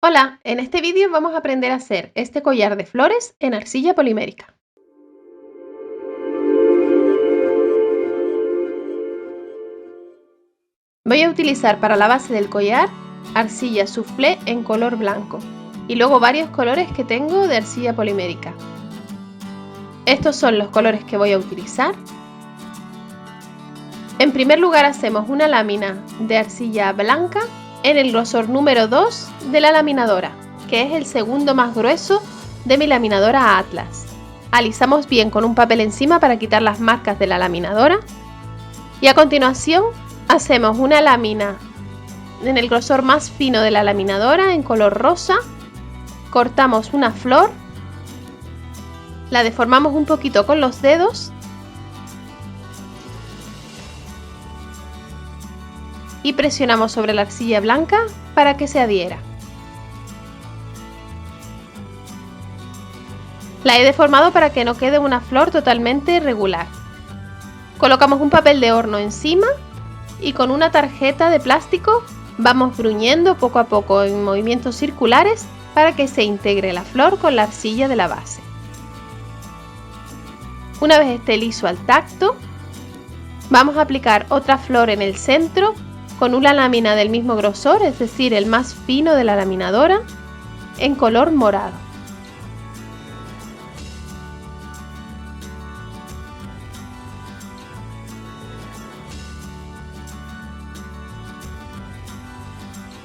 Hola, en este vídeo vamos a aprender a hacer este collar de flores en arcilla polimérica. Voy a utilizar para la base del collar arcilla soufflé en color blanco y luego varios colores que tengo de arcilla polimérica. Estos son los colores que voy a utilizar. En primer lugar hacemos una lámina de arcilla blanca en el grosor número 2 de la laminadora, que es el segundo más grueso de mi laminadora Atlas. Alisamos bien con un papel encima para quitar las marcas de la laminadora y a continuación hacemos una lámina en el grosor más fino de la laminadora en color rosa, cortamos una flor, la deformamos un poquito con los dedos y presionamos sobre la arcilla blanca para que se adhiera. La he deformado para que no quede una flor totalmente irregular. Colocamos un papel de horno encima y con una tarjeta de plástico vamos bruñendo poco a poco en movimientos circulares para que se integre la flor con la arcilla de la base. Una vez esté liso al tacto, vamos a aplicar otra flor en el centro con una lámina del mismo grosor, es decir, el más fino de la laminadora, en color morado.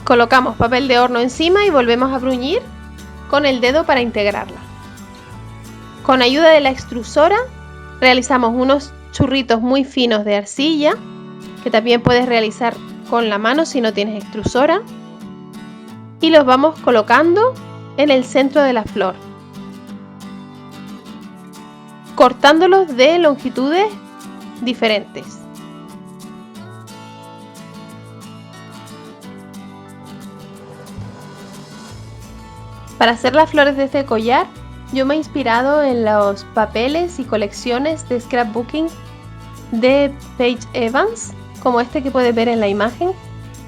Colocamos papel de horno encima y volvemos a bruñir con el dedo para integrarla. Con ayuda de la extrusora realizamos unos churritos muy finos de arcilla, que también puedes realizar con la mano si no tienes extrusora, y los vamos colocando en el centro de la flor, cortándolos de longitudes diferentes. Para hacer las flores de este collar, yo me he inspirado en los papeles y colecciones de scrapbooking de Paige Evans, como este que puedes ver en la imagen,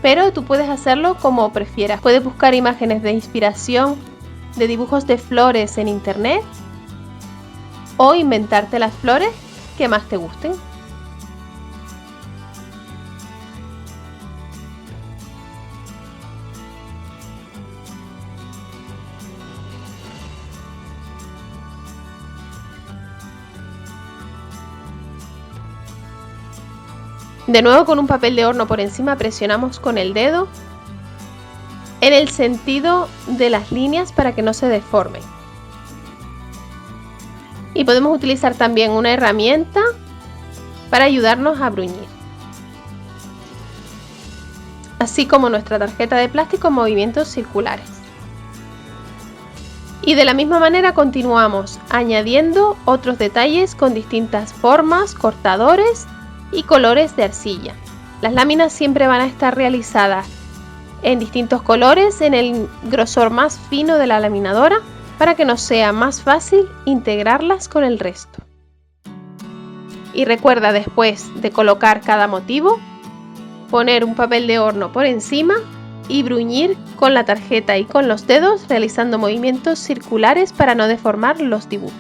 pero tú puedes hacerlo como prefieras. Puedes buscar imágenes de inspiración de dibujos de flores en internet o inventarte las flores que más te gusten. De nuevo, con un papel de horno por encima presionamos con el dedo en el sentido de las líneas para que no se deformen. Y podemos utilizar también una herramienta para ayudarnos a bruñir, así como nuestra tarjeta de plástico en movimientos circulares. Y de la misma manera continuamos añadiendo otros detalles con distintas formas, cortadores y colores de arcilla. Las láminas siempre van a estar realizadas en distintos colores en el grosor más fino de la laminadora para que nos sea más fácil integrarlas con el resto. Y recuerda, después de colocar cada motivo, poner un papel de horno por encima y bruñir con la tarjeta y con los dedos realizando movimientos circulares para no deformar los dibujos.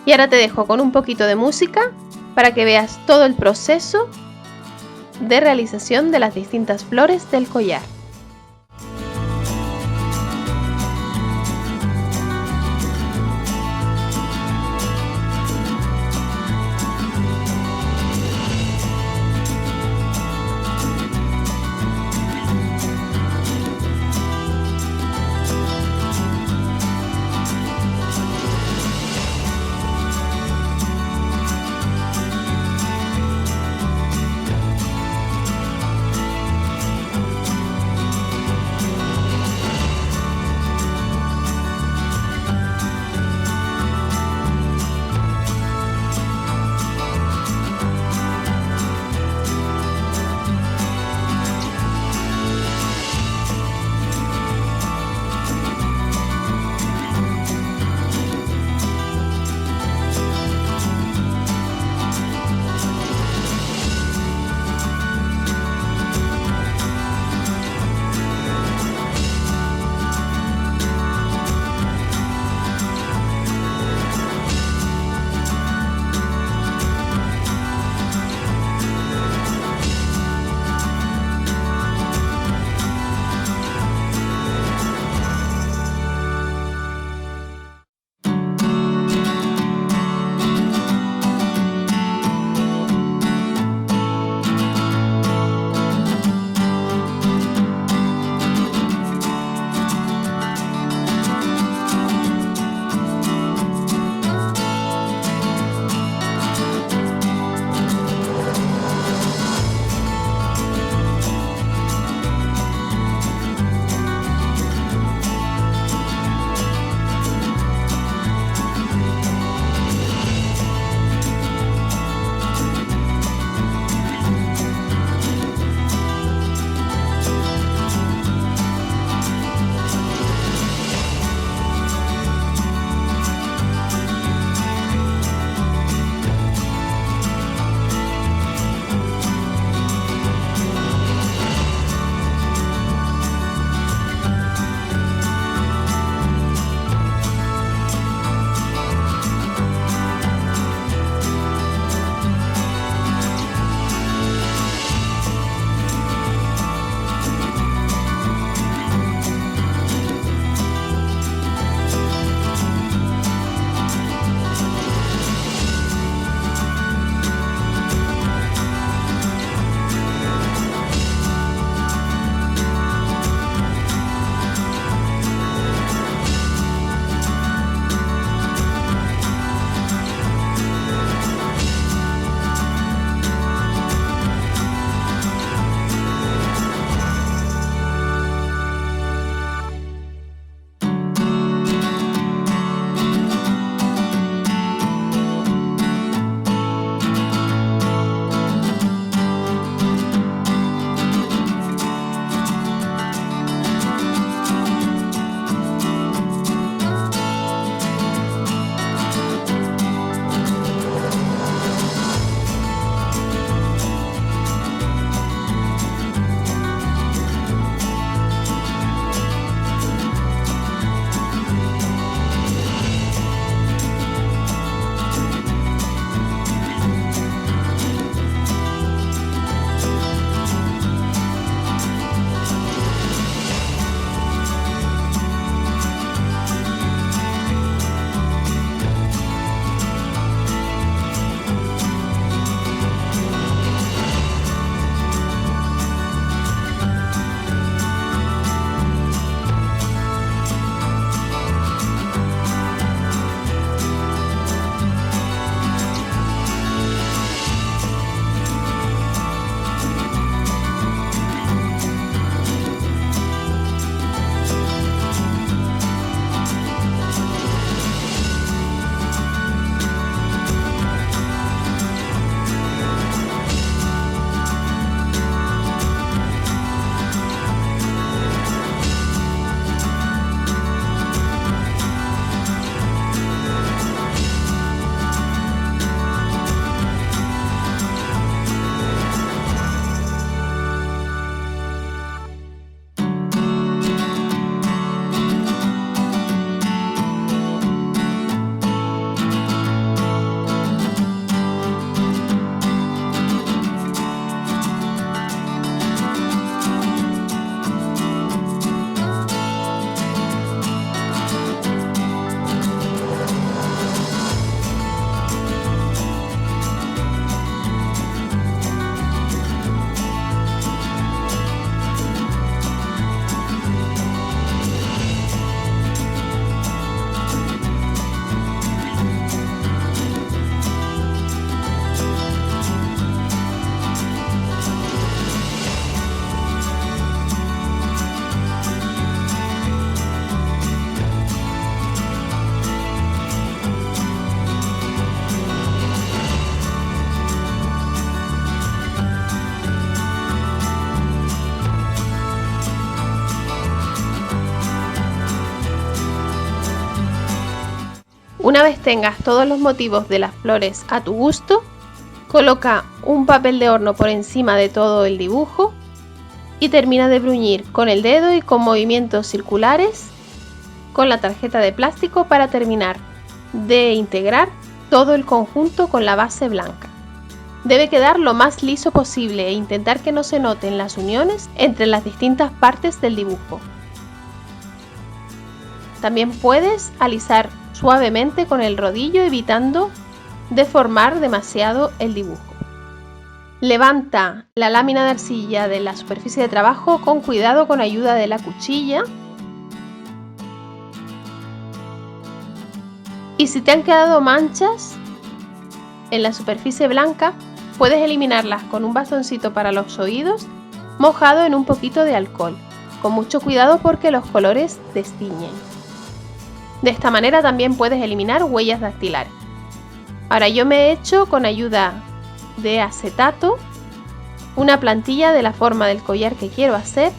Y ahora te dejo con un poquito de música para que veas todo el proceso de realización de las distintas flores del collar. Una vez tengas todos los motivos de las flores a tu gusto, coloca un papel de horno por encima de todo el dibujo y termina de bruñir con el dedo y con movimientos circulares con la tarjeta de plástico para terminar de integrar todo el conjunto con la base blanca. Debe quedar lo más liso posible e intentar que no se noten las uniones entre las distintas partes del dibujo. También puedes alisar suavemente con el rodillo evitando deformar demasiado el dibujo. Levanta la lámina de arcilla de la superficie de trabajo con cuidado con ayuda de la cuchilla. Y si te han quedado manchas en la superficie blanca, puedes eliminarlas con un bastoncito para los oídos mojado en un poquito de alcohol, con mucho cuidado porque los colores destiñen. De esta manera también puedes eliminar huellas dactilares. Ahora yo me he hecho con ayuda de acetato una plantilla de la forma del collar que quiero hacer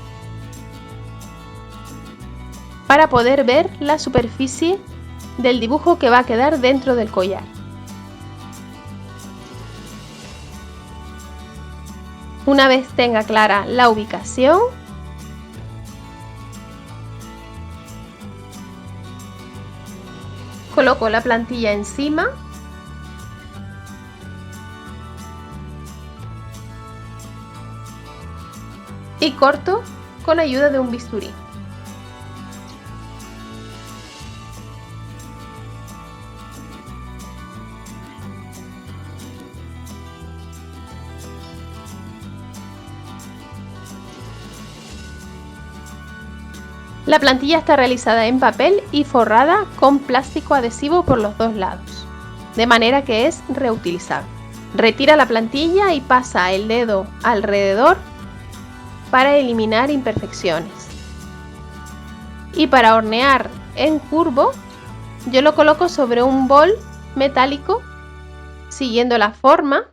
para poder ver la superficie del dibujo que va a quedar dentro del collar. Una vez tenga clara la ubicación, coloco la plantilla encima y corto con ayuda de un bisturí. La plantilla está realizada en papel y forrada con plástico adhesivo por los dos lados, de manera que es reutilizable. Retira la plantilla y pasa el dedo alrededor para eliminar imperfecciones. Y para hornear en curvo, yo lo coloco sobre un bol metálico siguiendo la forma,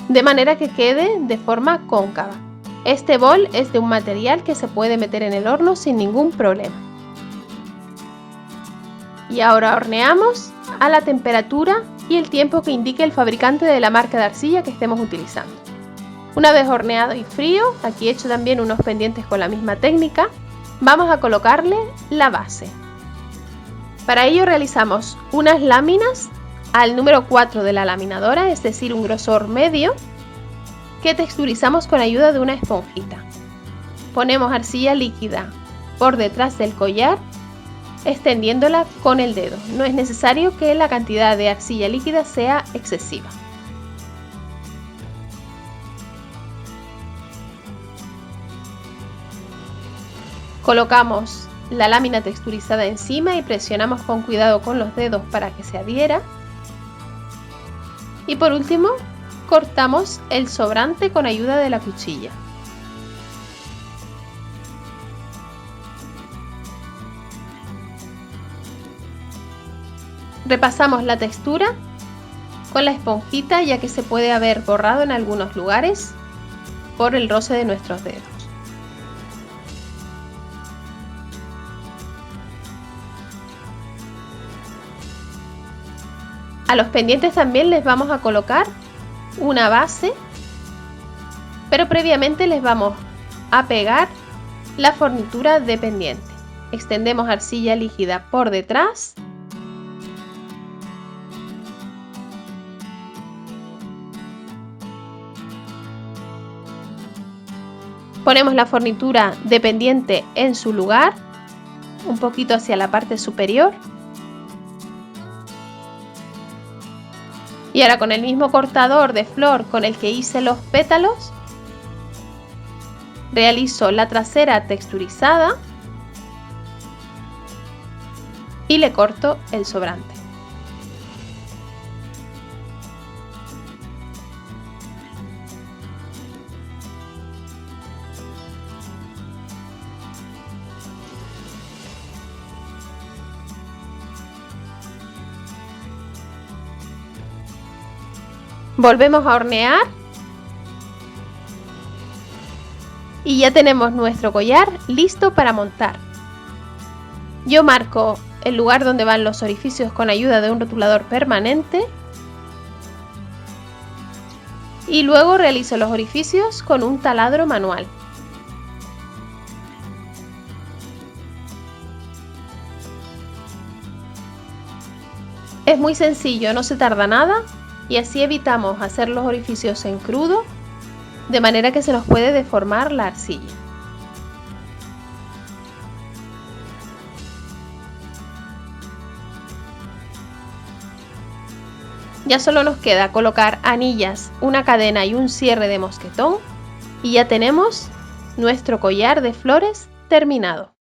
de manera que quede de forma cóncava. Este bol es de un material que se puede meter en el horno sin ningún problema. Y ahora horneamos a la temperatura y el tiempo que indique el fabricante de la marca de arcilla que estemos utilizando. Una vez horneado y frío, aquí he hecho también unos pendientes con la misma técnica, vamos a colocarle la base. Para ello realizamos unas láminas al número 4 de la laminadora, es decir, un grosor medio, que texturizamos con ayuda de una esponjita. Ponemos arcilla líquida por detrás del collar, extendiéndola con el dedo. No es necesario que la cantidad de arcilla líquida sea excesiva. Colocamos la lámina texturizada encima y presionamos con cuidado con los dedos para que se adhiera. Y por último, cortamos el sobrante con ayuda de la cuchilla. Repasamos la textura con la esponjita, ya que se puede haber borrado en algunos lugares por el roce de nuestros dedos. A los pendientes también les vamos a colocar una base, pero previamente les vamos a pegar la fornitura de pendiente. Extendemos arcilla líquida por detrás . Ponemos la fornitura de pendiente en su lugar, un poquito hacia la parte superior. Y ahora con el mismo cortador de flor con el que hice los pétalos, realizo la trasera texturizada y le corto el sobrante. Volvemos a hornear y ya tenemos nuestro collar listo para montar. Yo marco el lugar donde van los orificios con ayuda de un rotulador permanente y luego realizo los orificios con un taladro manual. Es muy sencillo, no se tarda nada y así evitamos hacer los orificios en crudo, de manera que se nos puede deformar la arcilla. Ya solo nos queda colocar anillas, una cadena y un cierre de mosquetón y ya tenemos nuestro collar de flores terminado.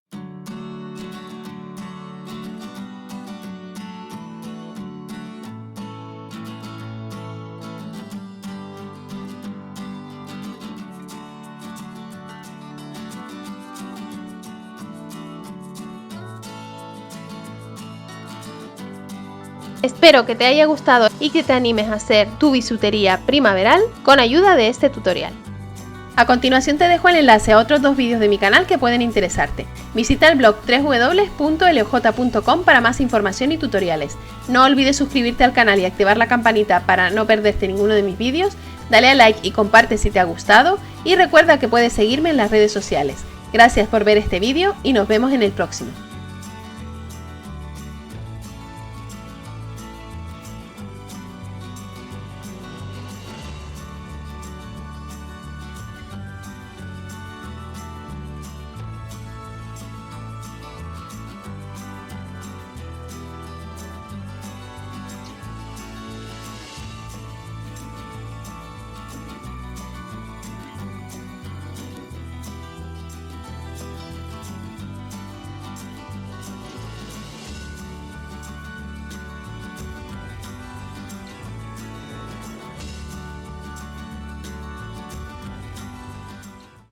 Espero que te haya gustado y que te animes a hacer tu bisutería primaveral con ayuda de este tutorial. A continuación te dejo el enlace a otros 2 vídeos de mi canal que pueden interesarte. Visita el blog www.leoj.com para más información y tutoriales. No olvides suscribirte al canal y activar la campanita para no perderte ninguno de mis vídeos. Dale a like y comparte si te ha gustado y recuerda que puedes seguirme en las redes sociales. Gracias por ver este vídeo y nos vemos en el próximo.